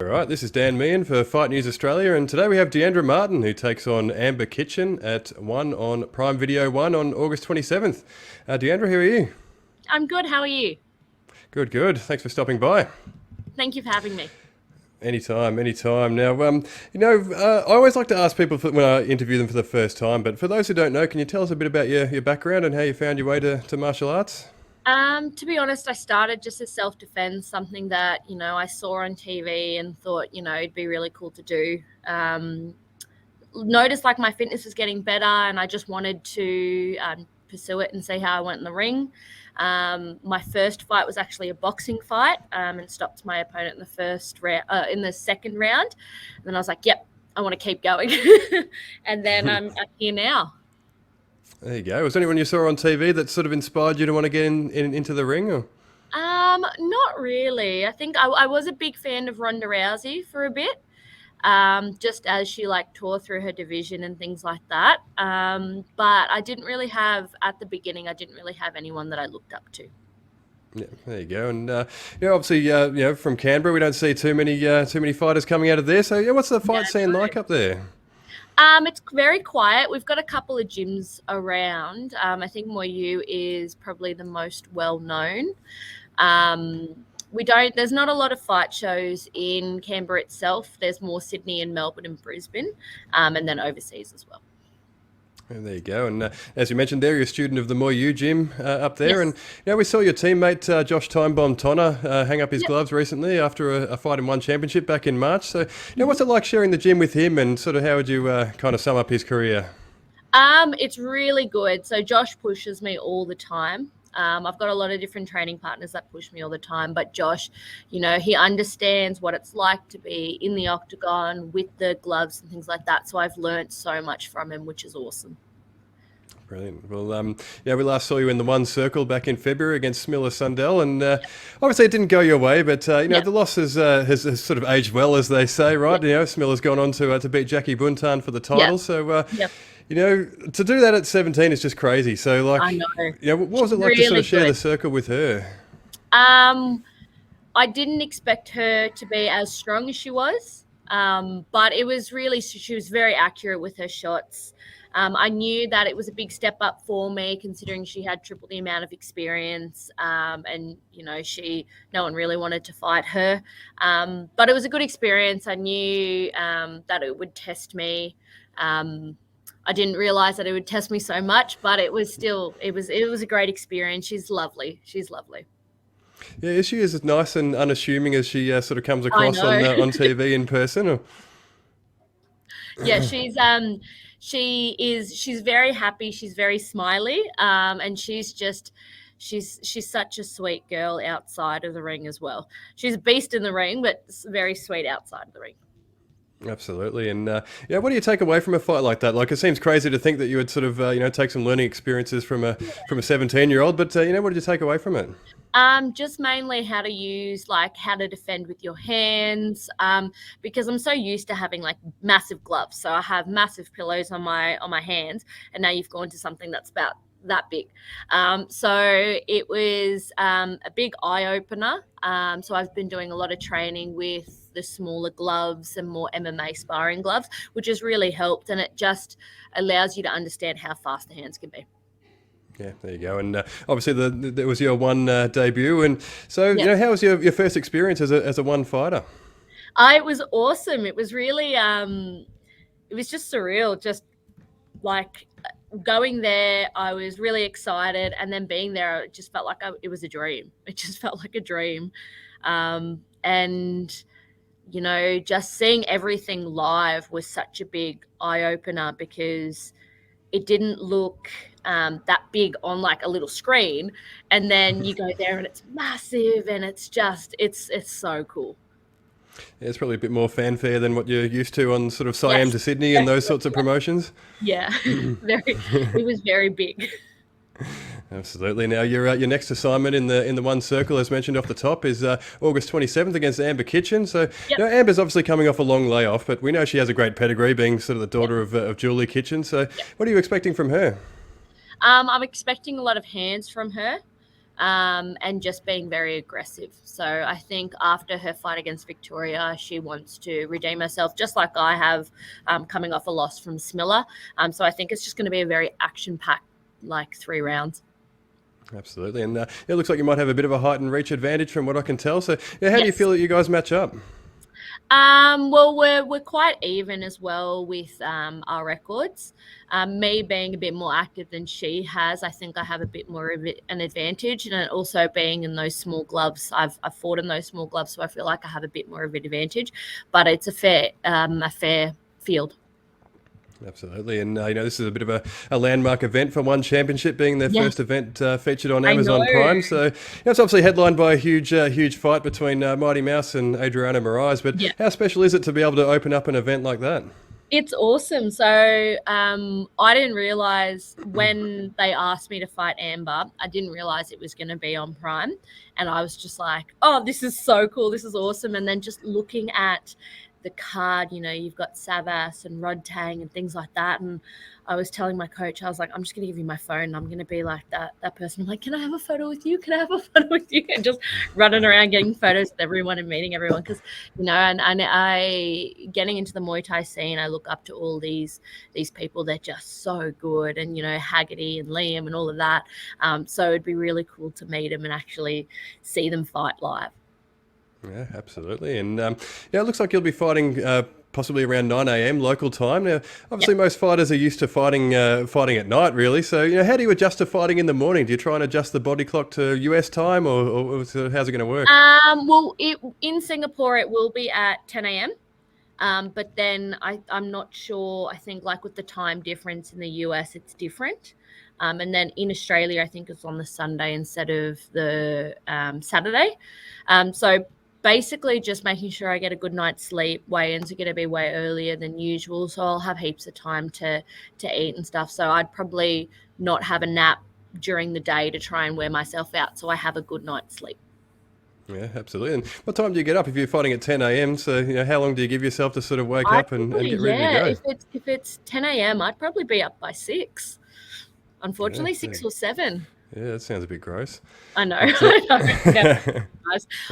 right, this is Dan Meehan for Fight News Australia, and today we have Diandra Martin, who takes on Amber Kitchen at 1 on Prime Video 1 on August 27th. Diandra, how are you? I'm good. How are you? Good, good. Thanks for stopping by. Thank you for having me. Anytime, anytime. Now, I always like to ask people when I interview them for the first time, but for those who don't know, can you tell us a bit about your background and how you found your way to martial arts? To be honest, I started just as self-defense, something that, I saw on TV and thought, it'd be really cool to do. Noticed like my fitness was getting better and I just wanted to pursue it and see how I went in the ring. My first fight was actually a boxing fight and stopped my opponent in the in the second round. And then I was like, yep, I want to keep going. And then I'm here now. There you go. Was there anyone you saw on TV that sort of inspired you to want to get into the ring? Or? Not really. I think I was a big fan of Ronda Rousey for a bit, just as she tore through her division and things like that. But I didn't really have, at the beginning, I didn't really have anyone that I looked up to. Yeah, there you go. And obviously, from Canberra, we don't see too many fighters coming out of there. So, what's the fight scene like up there? It's very quiet. We've got a couple of gyms around. I think Moyu is probably the most well known. There's not a lot of fight shows in Canberra itself. There's more Sydney and Melbourne and Brisbane, and then overseas as well. And there you go. And as you mentioned there, you're a student of the Moyu gym up there. Yes. And we saw your teammate Josh Timebomb Tonner hang up his Yep. gloves recently after a fight in one championship back in March. So, what's it like sharing the gym with him, and sort of how would you kind of sum up his career? It's really good. So Josh pushes me all the time. I've got a lot of different training partners that push me all the time, but Josh, he understands what it's like to be in the octagon with the gloves and things like that. So I've learned so much from him, which is awesome. Brilliant. Well, we last saw you in the one circle back in February against Smilla Sundell, and obviously it didn't go your way, but Yep. the loss has sort of aged well, as they say, right? Yep. Smilla's gone on to beat Jackie Buntan for the title, Yep. so Yep. to do that at 17 is just crazy. So, I know. what was it She's like to sort really of share the good. circle with her? I didn't expect her to be as strong as she was, but it was really, she was very accurate with her shots. I knew that it was a big step up for me, considering she had triple the amount of experience, and no one really wanted to fight her. But it was a good experience. I knew that it would test me. I didn't realize that it would test me so much, but it was a great experience. She's lovely. She's lovely. Yeah, is she as nice and unassuming as she sort of comes I across know. on TV in person? Or? Yeah, she's very happy, she's very smiley, and she's such a sweet girl outside of the ring as well. She's a beast in the ring, but very sweet outside of the ring. Absolutely. And what do you take away from a fight like that? Like, it seems crazy to think that you would sort of take some learning experiences from a 17-year-old, but what did you take away from it? Just mainly how to use, how to defend with your hands, because I'm so used to having massive gloves. So I have massive pillows on my hands, and now you've gone to something that's about that big. So it was a big eye opener. So I've been doing a lot of training with the smaller gloves and more MMA sparring gloves, which has really helped, and it just allows you to understand how fast the hands can be. Yeah, there you go. And obviously, that was your one debut. And so, Yeah. how was your first experience as a one fighter? It was awesome. It was really, it was just surreal. Just going there, I was really excited, and then being there, it just felt like it was a dream. It just felt like a dream, and just seeing everything live was such a big eye opener, because it didn't look that big on a little screen, and then you go there and it's massive, and it's so cool. Yeah, it's probably a bit more fanfare than what you're used to on sort of Siam Yes, to Sydney and yes, those yes, sorts of yes. promotions. Yeah, it was very big. Absolutely. Now, your next assignment in the one circle, as mentioned off the top, is August 27th against Amber Kitchen. So, Yep. Amber's obviously coming off a long layoff, but we know she has a great pedigree, being sort of the daughter of Julie Kitchen. So, what are you expecting from her? I'm expecting a lot of hands from her. and just being very aggressive. So I think after her fight against Victoria, she wants to redeem herself, just like I have, coming off a loss from Smilla. So I think it's just going to be a very action-packed, like 3 rounds. Absolutely, and it looks like you might have a bit of a height and reach advantage from what I can tell. So, yeah, how do you Yes. feel that you guys match up? Well, we're quite even as well with our records. Me being a bit more active than she has, I think I have a bit more of an advantage, and also being in those small gloves, I've fought in those small gloves, so I feel like I have a bit more of an advantage. But it's a fair field. Absolutely, and this is a bit of a landmark event for One Championship, being their Yes, first event featured on I know. Amazon Prime. So it's obviously headlined by a huge fight between Mighty Mouse and Adriana Moraes. But Yeah. how special is it to be able to open up an event like that? It's awesome. So I didn't realize when they asked me to fight Amber, I didn't realize it was going to be on Prime. And I was just like, oh, this is so cool. This is awesome. And then just looking at the card, you've got Savas and Rod Tang and things like that. And I was telling my coach, I was like, I'm just going to give you my phone. And I'm going to be like that person. I'm like, can I have a photo with you? Can I have a photo with you? And just running around getting photos with everyone and meeting everyone. Because, and I, getting into the Muay Thai scene, I look up to all these people. They're just so good. And, Haggerty and Liam and all of that. So it'd be really cool to meet them and actually see them fight live. Yeah, absolutely. And it looks like you'll be fighting possibly around 9 a.m. local time. Now, obviously, most fighters are used to fighting at night, really. So, how do you adjust to fighting in the morning? Do you try and adjust the body clock to US time, or how's it going to work? Well, in Singapore, it will be at 10 a.m. But then I'm not sure. I think like with the time difference in the US, it's different. And then in Australia, I think it's on the Sunday instead of the Saturday. So basically just making sure I get a good night's sleep. Weigh-ins are going to be way earlier than usual, so I'll have heaps of time to eat and stuff. So I'd probably not have a nap during the day to try and wear myself out, so I have a good night's sleep. Yeah, absolutely. And what time do you get up if you're fighting at 10 a.m.? So, how long do you give yourself to sort of wake I'd up and probably, get ready to go? if it's 10 a.m., I'd probably be up by 6. Yeah, Unfortunately, 6 or 7. yeah, that sounds a bit gross. I know.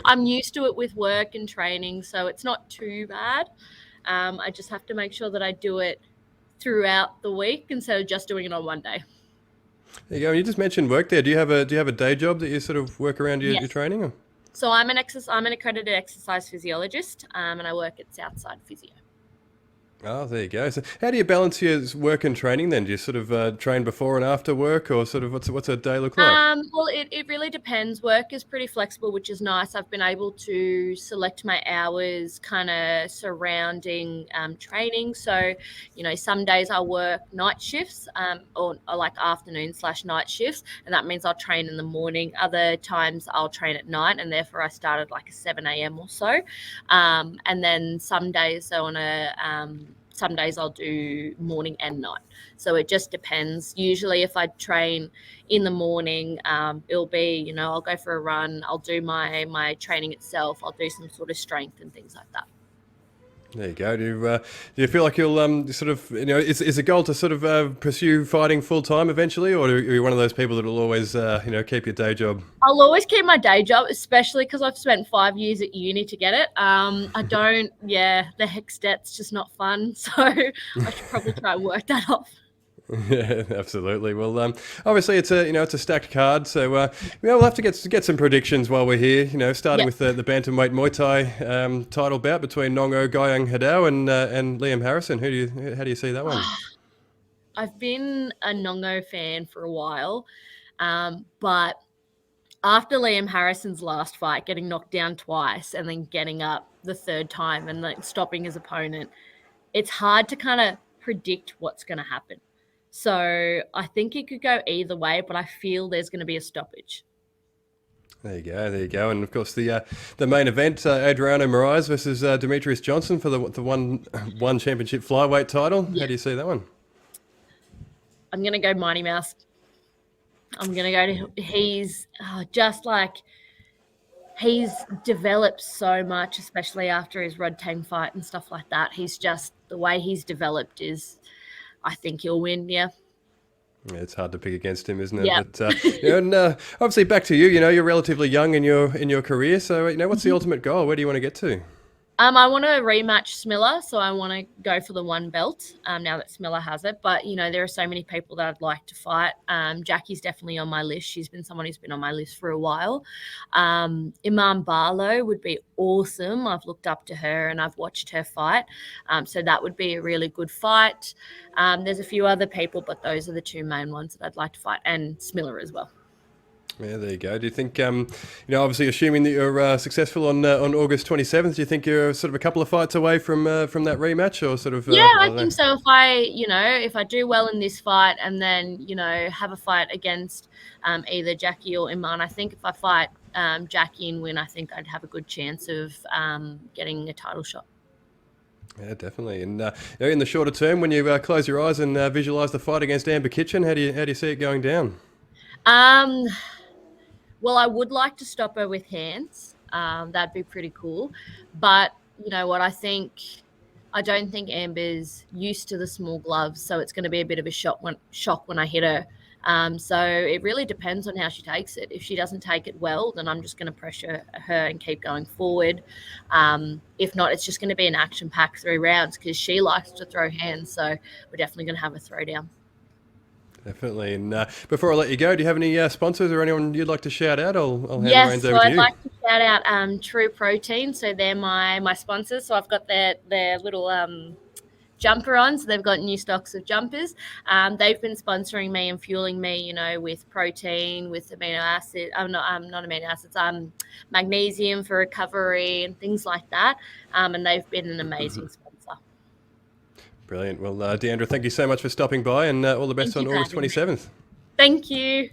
I'm used to it with work and training, so it's not too bad. I just have to make sure that I do it throughout the week instead of just doing it on one day. There you go. You just mentioned work there. Do you have a day job that you sort of work around your Yes. training? Or? So I'm an accredited exercise physiologist, and I work at Southside Physio. Oh, there you go. So, how do you balance your work and training then? Do you sort of train before and after work, or sort of what's a day look like? Well, it really depends. Work is pretty flexible, which is nice. I've been able to select my hours kind of surrounding training. So, some days I'll work night shifts or like afternoon/night shifts, and that means I'll train in the morning. Other times I'll train at night, and therefore I start at like a 7 a.m. or so. And then some days, some days I'll do morning and night. So it just depends. Usually if I train in the morning, it'll be, I'll go for a run. I'll do my training itself. I'll do some sort of strength and things like that. There you go. Do you feel like you'll sort of, is the goal to sort of pursue fighting full time eventually, or are you one of those people that will always, keep your day job? I'll always keep my day job, especially because I've spent 5 years at uni to get it. The HECS debt's just not fun. So I should probably try and work that off. Yeah, absolutely. Well, obviously it's a stacked card, so we'll have to get some predictions while we're here. Starting with the bantamweight Muay Thai title bout between Nongo Guyang Hadao and Liam Harrison. How do you see that one? I've been a Nongo fan for a while, but after Liam Harrison's last fight, getting knocked down twice and then getting up the third time and like stopping his opponent, it's hard to kind of predict what's going to happen. So I think it could go either way, but I feel there's going to be a stoppage. There you go. And of course the main event, Adriano Moraes versus Demetrius Johnson for the one championship flyweight title. Yeah. How do you see that one? I'm going to go Mighty Mouse. I'm going to go to, he's developed so much, especially after his Rod Tang fight and stuff like that. He's just, the way he's developed is, I think he'll win, yeah. Yeah, it's hard to pick against him, isn't it? Yeah. But obviously, back to you. You're relatively young in your career, so what's the ultimate goal? Where do you want to get to? I want to rematch Smiller, so I want to go for the one belt now that Smiller has it. But, there are so many people that I'd like to fight. Jackie's definitely on my list. She's been someone who's been on my list for a while. Iman Barlow would be awesome. I've looked up to her and I've watched her fight. So that would be a really good fight. There's a few other people, but those are the two main ones that I'd like to fight, and Smiller as well. Yeah, there you go. Do you think, obviously, assuming that you're successful on August 27th, do you think you're sort of a couple of fights away from that rematch, or sort of? Yeah, I don't know? think so. If I do well in this fight and then, have a fight against either Jackie or Iman, I think if I fight Jackie and win, I think I'd have a good chance of getting a title shot. Yeah, definitely. And in the shorter term, when you close your eyes and visualize the fight against Amber Kitchen, how do you see it going down? Well, I would like to stop her with hands. That'd be pretty cool. But you know what? I don't think Amber's used to the small gloves, so it's going to be a bit of a shock when I hit her. So it really depends on how she takes it. If she doesn't take it well, then I'm just going to pressure her and keep going forward. If not, it's just going to be an action-packed 3 rounds because she likes to throw hands. So we're definitely going to have a throwdown. Definitely. And before I let you go, do you have any sponsors or anyone you'd like to shout out? I'll hand the Yes, reins so over to I'd you. like to shout out True Protein. So they're my sponsors. So I've got their little jumper on. So they've got new stocks of jumpers. They've been sponsoring me and fueling me, with protein, with amino acid. Not amino acids. Magnesium for recovery and things like that. And they've been an amazing sponsor. Brilliant. Well, Diandra, thank you so much for stopping by, and all the best Thank on you for August having me. 27th. Thank you.